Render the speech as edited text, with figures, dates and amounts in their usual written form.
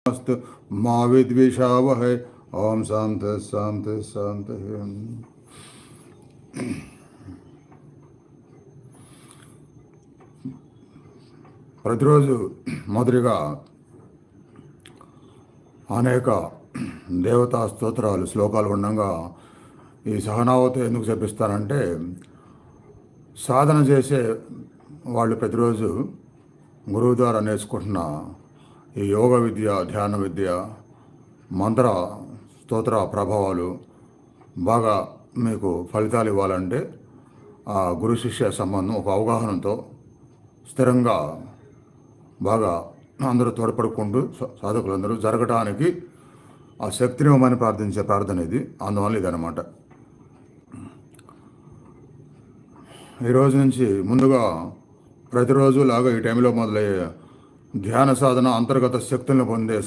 अस्तु मा विद्विषावहै। ओम शांति शांति शांति। ప్రతిరోజు మొదటిగా అనేక దేవతా స్తోత్రాలు శ్లోకాలు ఉండగా ఈ సహనావతి ఎందుకు చెప్పిస్తానంటే, సాధన చేసే వాళ్ళు ప్రతిరోజు గురువు ద్వారా నేర్చుకుంటున్న ఈ యోగ విద్య, ధ్యాన విద్య, మంత్ర స్తోత్ర ప్రభావాలు బాగా మీకు ఫలితాలు ఇవ్వాలంటే ఆ గురు శిష్య సంబంధం ఒక అవగాహనతో స్థిరంగా బాగా అందరూ తోడ్పడుకుంటూ సాధకులందరూ జరగటానికి ఆ శక్తిని ఇవ్వమని ప్రార్థించే ప్రార్థన ఇది. అందువల్ల ఇదనమాట. ఈరోజు నుంచి ముందుగా ప్రతిరోజు లాగా ఈ టైంలో మొదలయ్యే ధ్యాన సాధన అంతర్గత శక్తులను పొందే